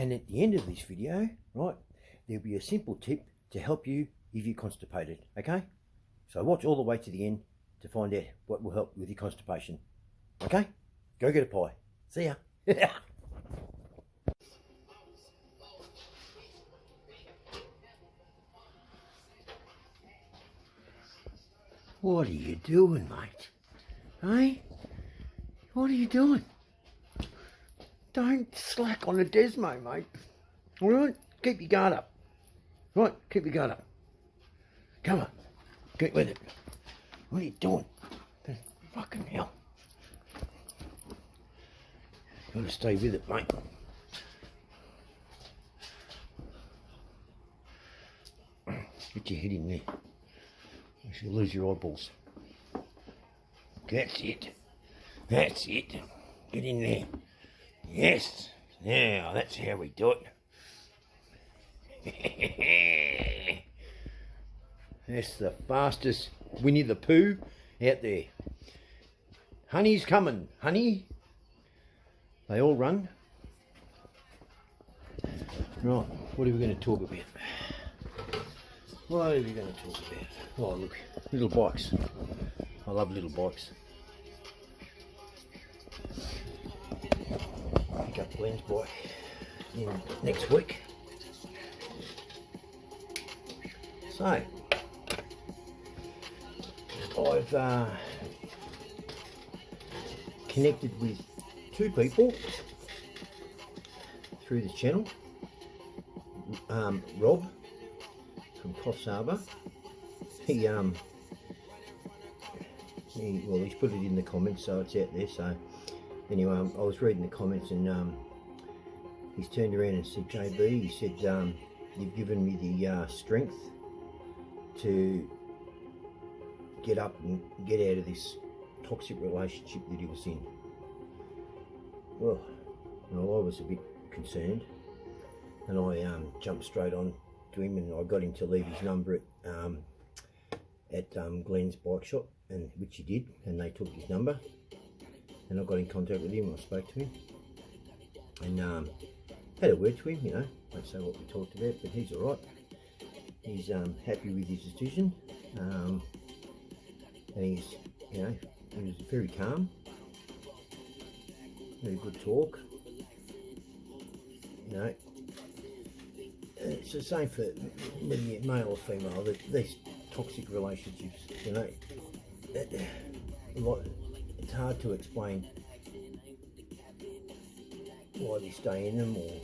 And at the end of this video, right, there'll be a simple tip to help you if you're constipated, okay? So watch all the way to the end to find out what will help with your constipation, okay? Go get a pie. See ya. What are you doing, mate? Hey? What are you doing? Don't slack on the desmo, mate. Alright? Keep your guard up. Right, keep your guard up. Come on. Get with it. What are you doing? Fucking hell. Gotta stay with it, mate. Get your head in there. You'll lose your eyeballs. That's it. That's it. Get in there. Yes. Now, that's how we do it. That's the fastest Winnie the Pooh out there. Honey's coming. Honey. They all run. Right, what are we going to talk about? What are we going to talk about? Oh, look, little bikes. I love little bikes. Pick up Glenn's bike next week. So, I've connected with two people through this channel. Rob from Coffs Harbour. He's put it in the comments, so it's out there. So anyway, I was reading the comments, and he's turned around and said, JB, he said, you've given me the strength to get up and get out of this toxic relationship that he was in. Well, I was a bit concerned, and I jumped straight on to him, and I got him to leave his number at Glenn's bike shop, and which he did, and they took his number, and I got in contact with him. I spoke to him, and had a word to him. You know, won't say what we talked about, but he's all right. He's happy with his decision, and he's, you know, he was very calm, very good talk. You know, it's the same for whether you're male or female. These toxic relationships, you know, it's hard to explain why we stay in them, or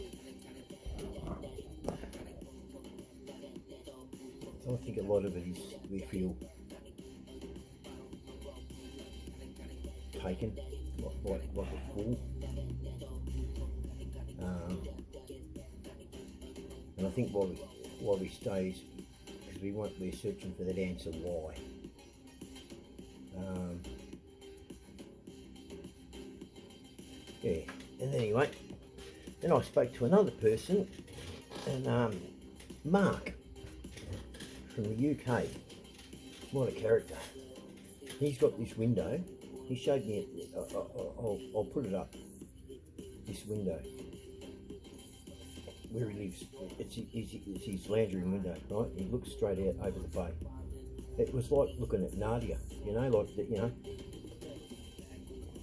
I think a lot of it is we feel taken like a fool. And I think why we stay is because we're searching for that answer why. Yeah, and anyway, then I spoke to another person, and Mark from the UK, what a character. He's got this window. He showed me it. I'll put it up. This window where he lives. It's his lounge room window, right? He looks straight out over the bay. It was like looking at Nadia, you know, like that, you know.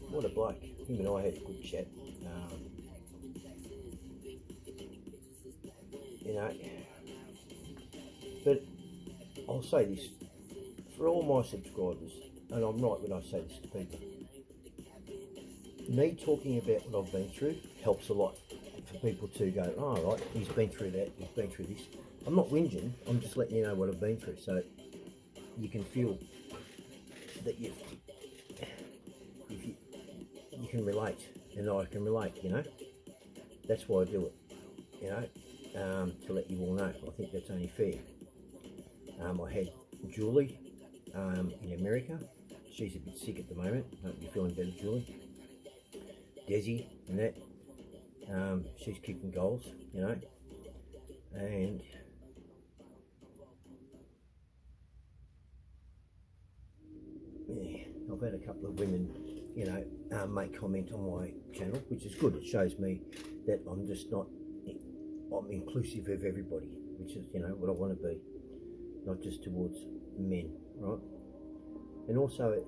What a bloke. Him and I had a good chat. You know, but I'll say this for all my subscribers, and I'm right when I say this to people. Me talking about what I've been through helps a lot for people to go, oh, right, he's been through that, he's been through this. I'm not whinging, I'm just letting you know what I've been through, so you can feel that you can relate, and I can relate, you know. That's why I do it, you know, to let you all know. I think that's only fair. I had Julie in America. She's a bit sick at the moment. Hope you're feeling better, Julie. Desi and that, she's kicking goals, you know, and yeah, I've had a couple of women, you know, make comment on my channel, which is good. It shows me that I'm just not I'm inclusive of everybody, which is, you know, what I want to be, not just towards men, right? And also,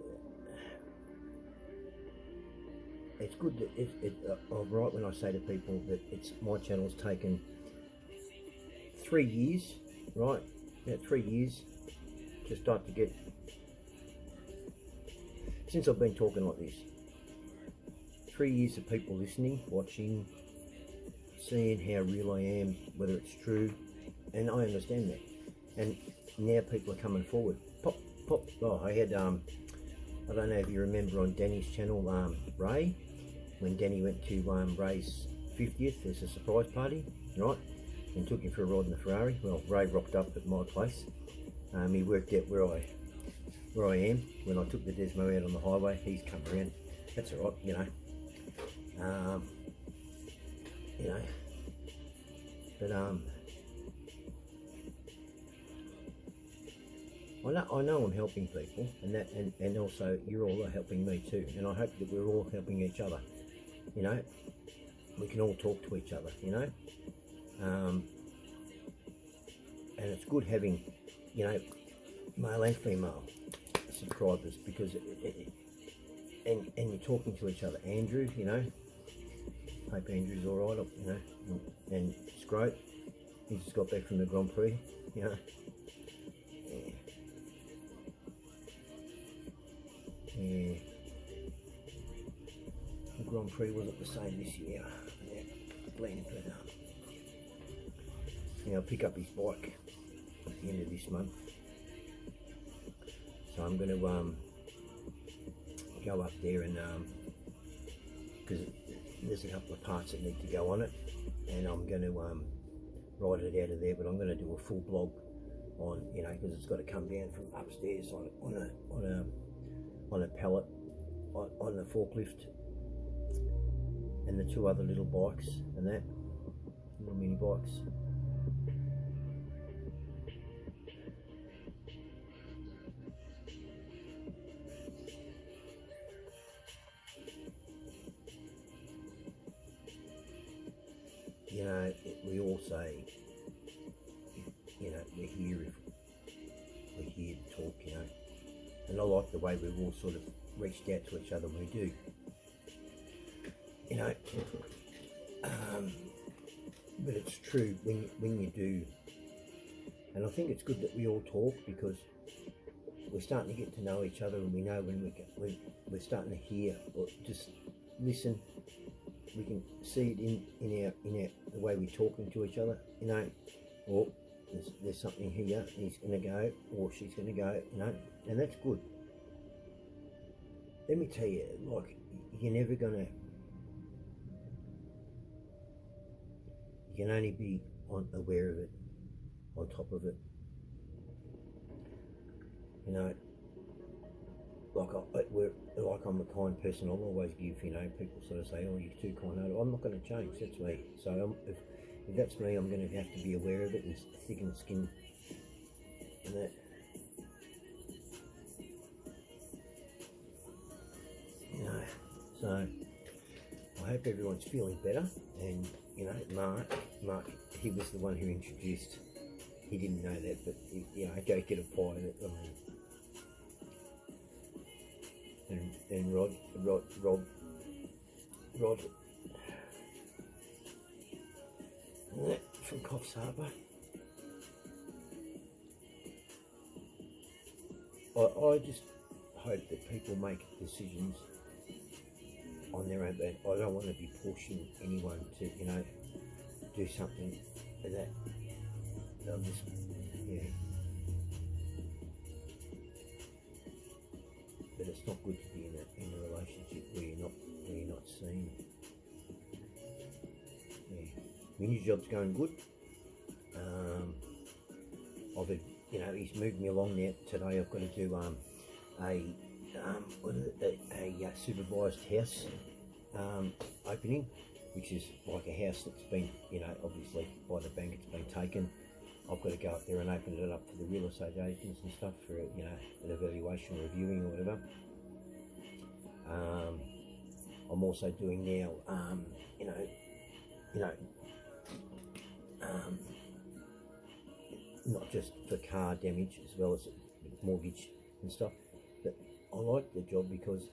it's good that I'm right when I say to people that my channel's taken 3 years, right? About 3 years to start to get, since I've been talking like this. 3 years of people listening, watching, seeing how real I am, whether it's true, and I understand that. And now people are coming forward. Pop. Oh, I had I don't know if you remember on Danny's channel, Ray, when Danny went to Ray's 50th as a surprise party, right? And took him for a ride in the Ferrari. Well, Ray rocked up at my place. He worked out where I am. When I took the Desmo out on the highway, he's come around. That's all right, you know. You know. But I know I'm helping people, and also you're all helping me too. And I hope that we're all helping each other. You know, we can all talk to each other. You know. And it's good having, you know, male and female subscribers, because and you're talking to each other. Andrew, you know, hope Andrew's all right, you know, and it's great. He just got back from the Grand Prix, you know. Yeah. The Grand Prix wasn't the same this year. Yeah, Glenn, but I'll pick up his bike at the end of this month. So I'm going to go up there and because there's a couple of parts that need to go on it, and I'm going to ride it out of there. But I'm going to do a full blog on, you know, because it's got to come down from upstairs on a pallet on the forklift, and the 2 other little bikes and that little mini bikes. You know, we all say, you know, we're here to talk, you know, and I like the way we've all sort of reached out to each other when we do, you know, but it's true when you do, and I think it's good that we all talk, because we're starting to get to know each other, and we know when we're starting to hear or just listen. We can see it in our the way we're talking to each other, you know. Or there's something here, he's going to go, or she's going to go, you know, and that's good. Let me tell you, like, you're never going to, you can only be aware of it, on top of it, you know. Like I'm a kind person, I'll always give, you know, people sort of say, oh, you're too kind. I'm not going to change, that's me. So if that's me, I'm going to have to be aware of it and thicken skin and that. You know, so I hope everyone's feeling better. And, you know, Mark, he was the one who introduced, he didn't know that, but, you know, go get a pie that, and Rod from Coffs Harbour. I just hope that people make decisions on their own, but I don't want to be pushing anyone to, you know, do something that I'm just, yeah. But it's not good to be in a relationship where you're not seen. Yeah. My new job's going good. I've had, you know, he's moved me along now. Today I've got to do a supervised house opening, which is like a house that's been, you know, obviously by the bank it's been taken. I've got to go up there and open it up for the real estate agents and stuff for, you know, an evaluation, reviewing or whatever. I'm also doing now, you know, not just for car damage as well as mortgage and stuff, but I like the job because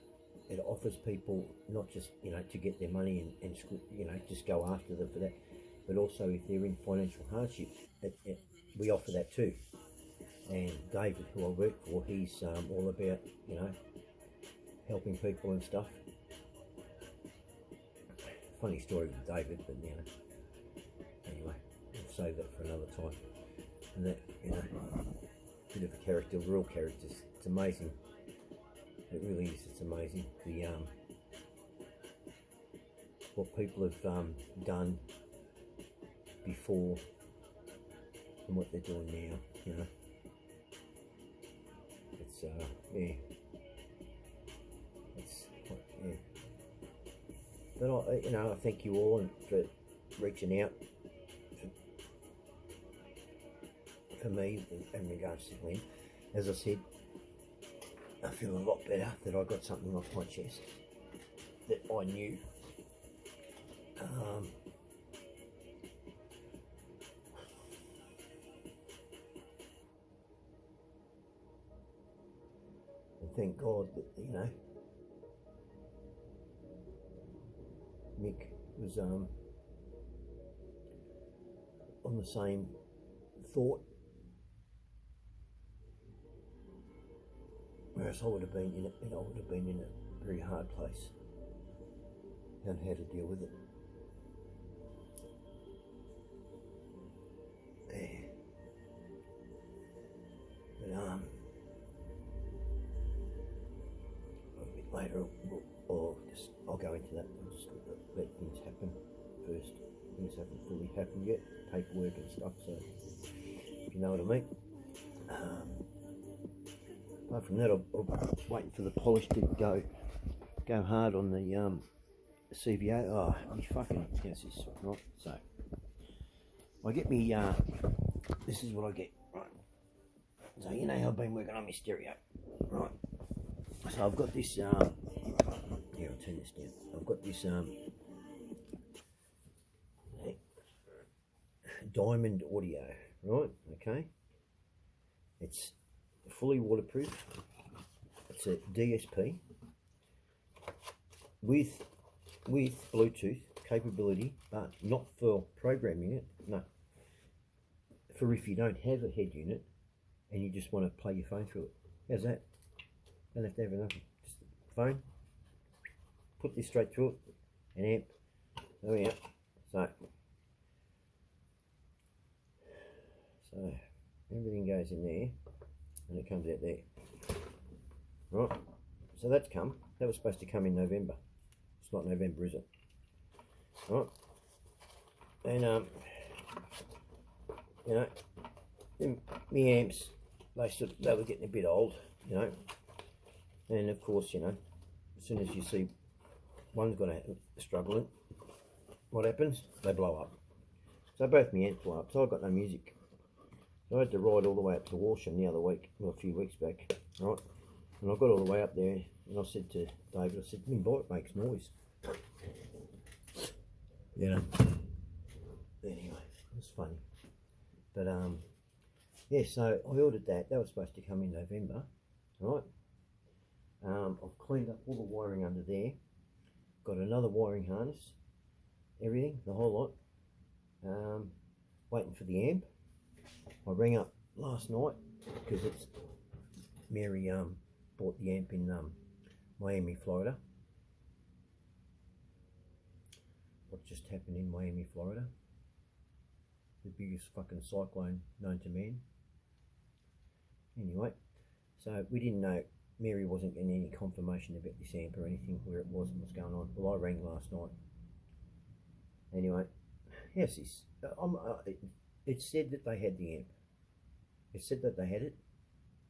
it offers people not just, you know, to get their money and you know, just go after them for that, but also if they're in financial hardship, we offer that too. And David, who I work for, he's all about, you know, helping people and stuff. Funny story with David, but you know, anyway, I'll save that for another time. And that, you know, bit of a character, real characters. It's amazing. It really is. It's amazing the what people have done before and what they're doing now. You know, it's yeah, it's yeah. But I, you know, I thank you all for reaching out for me in regards to Glenn. As I said, I feel a lot better that I got something off my chest that I knew. And thank God that, you know, Mick was on the same thought, whereas I would have been in it, you know, I would have been in a very hard place on how to deal with it. Yeah. But a bit later, I'll go into that. I'll just let things happen first. Things haven't fully happened yet, paperwork and stuff. So, if you know what I mean. Apart from that, I'm waiting for the polish to go hard on the CVA. Oh, me fucking yes, this right. So I get me. This is what I get. Right. So you know, I've been working on my stereo. Right. So I've got this. Here, I'll turn this down. I've got this Diamond Audio. Right. Okay. It's fully waterproof. It's a DSP with Bluetooth capability, but not for programming it. No, for if you don't have a head unit and you just want to play your phone through it. How's that? Don't have to have enough. Just phone. Put this straight through it. An amp. There we are. So everything goes in there. And it comes out there. Right, so that's come. That was supposed to come in November. It's not November, is it? Right, and you know, my amps, they were getting a bit old, you know, and of course, you know, as soon as you see one's got a struggling, what happens? They blow up. So both my amps blow up. So I got no music. I had to ride all the way up to Walsham the other week, well, a few weeks back, right? And I got all the way up there, and I said to David, I said, my bike makes noise. You know. Anyway, it was funny. But, yeah, so I ordered that. That was supposed to come in November, right? I've cleaned up all the wiring under there. Got another wiring harness, everything, the whole lot. Waiting for the amp. I rang up last night because it's Mary bought the amp in Miami, Florida. What just happened in Miami, Florida? The biggest fucking cyclone known to man. Anyway, so we didn't know, Mary wasn't getting any confirmation about this amp or anything, where it was and what's going on. Well, I rang last night. Anyway, yes, it said that they had the amp. It said that they had it.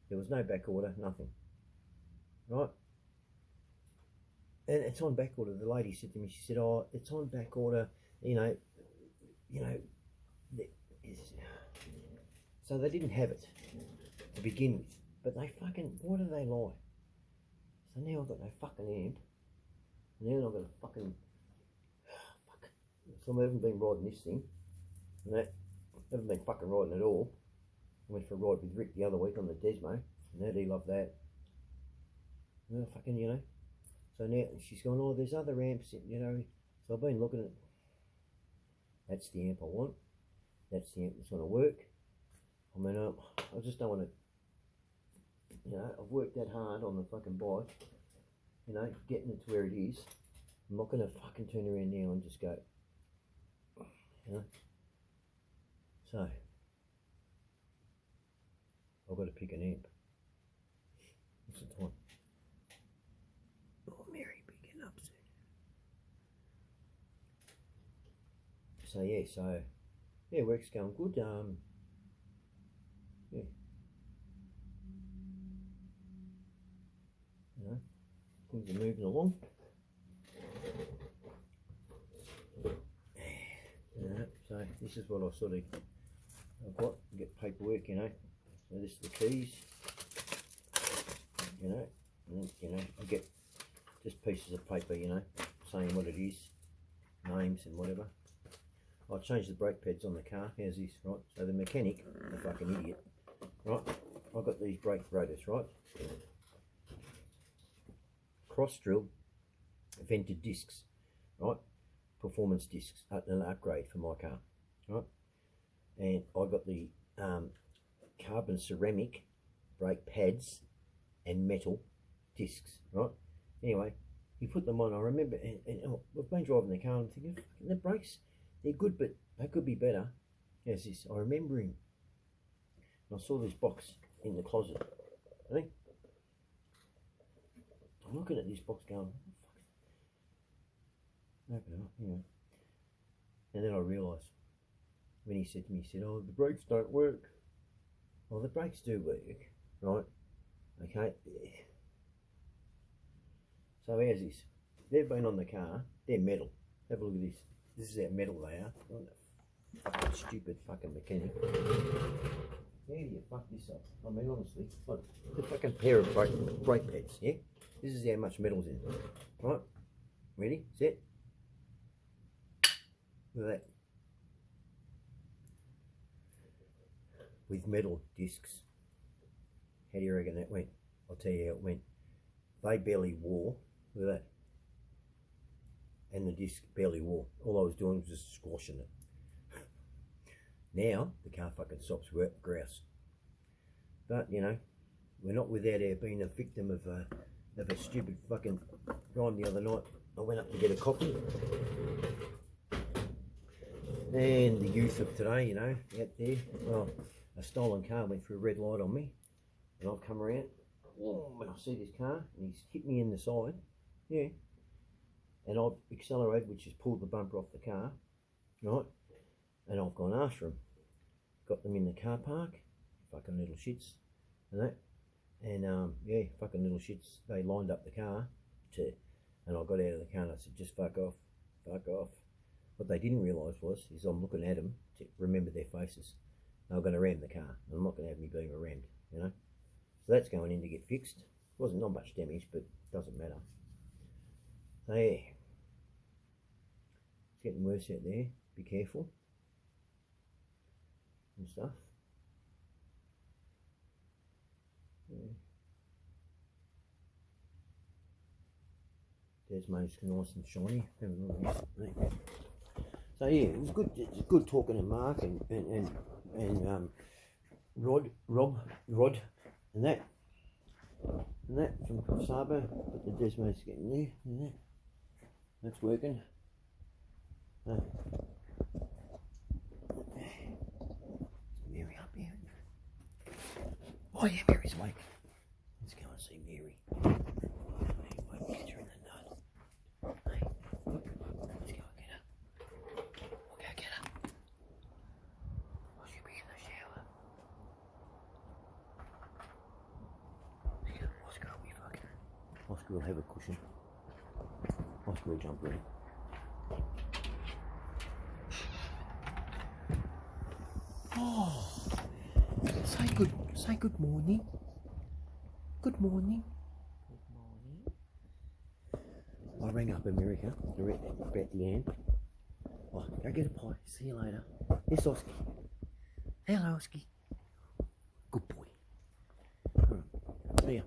There was no back order, nothing. Right? And it's on back order. The lady said to me, she said, oh, it's on back order, you know, so they didn't have it to begin with. But they fucking, why do they lie? So now I've got no fucking amp. And now I've got a fucking, fuck. So I haven't been riding this thing. And that, Haven't been fucking riding at all. I went for a ride with Rick the other week on the Desmo, and he loved that. Oh, fucking, you know. So now she's gone, oh, there's other amps, you know. So I've been looking at, that's the amp I want. That's the amp that's going to work. I mean, I just don't want to, you know, I've worked that hard on the fucking bike, you know, getting it to where it is. I'm not going to fucking turn around now and just go, you know. So, I've got to pick an amp. What's the time? Oh, Mary, picking up soon. So yeah, work's going good. Yeah, you know, things are moving along. So this is what I've got. Get paperwork, you know. So this is the keys, you know, and you know, I get just pieces of paper, you know, saying what it is, names and whatever. I changed the brake pads on the car. How's this, right? So the mechanic, the fucking idiot, right? I've got these brake rotors, right? Cross drilled, vented discs, right? Performance discs, an upgrade for my car, right? And I got the carbon ceramic brake pads and metal discs, right? Anyway, he put them on. I remember, and I've been driving the car and I'm thinking, the brakes, they're good, but they could be better. How's this? I remember him. And I saw this box in the closet. I think I'm looking at this box going, what the fuck? Open it up, you know. And then I realised when he said to me, he said, oh, the brakes don't work. Well, the brakes do work, right? Okay. So how's this? They've been on the car. They're metal. Have a look at this. This is how metal they are. Fucking stupid fucking mechanic. How do you fuck this up? I mean, honestly, look, the fucking pair of brake pads, yeah? This is how much metal's in it. Right? Ready? Set? Look at that. With metal discs. How do you reckon that went? I'll tell you how it went. They barely wore. Look at that. And the disc barely wore. All I was doing was just squashing it. Now, the car fucking stops grouse. But, you know, we're not without our being a victim of a stupid fucking crime the other night. I went up to get a coffee. And the youth of today, you know, out there, well, a stolen car went through a red light on me. And I've come around, and I see this car, and he's hit me in the side, yeah. And I've accelerated, which has pulled the bumper off the car, right? And I've gone after him. Got them in the car park, fucking little shits, and that. And yeah, fucking little shits, they lined up the car, and I got out of the car and I said, just fuck off, fuck off. What they didn't realise is I'm looking at them to remember their faces. They were going to ram the car, and I'm not going to have me being rammed, you know? So that's going in to get fixed. Wasn't not much damage, but doesn't matter. So yeah, it's getting worse out there. Be careful and stuff. Yeah. There's nice and shiny. So yeah, it was good. It's good talking to Mark and Rob, and that from Sabo. But the Desmo's getting there, and that's working. Mary up here. Oh yeah, Mary's awake. Let's go and see Mary. Won't catch her in the nut. Hey, let's go and get her. We'll go get her. Oh, she'll be in the shower. Oscar will be fucking. Oscar will have a cushion. Oscar will jump in. Oh, say good morning. Good morning. Good morning. I rang up America about the amp. Oh, go get a pie. See you later. Yes, Oscar. Hello, Husky. Good boy. See ya.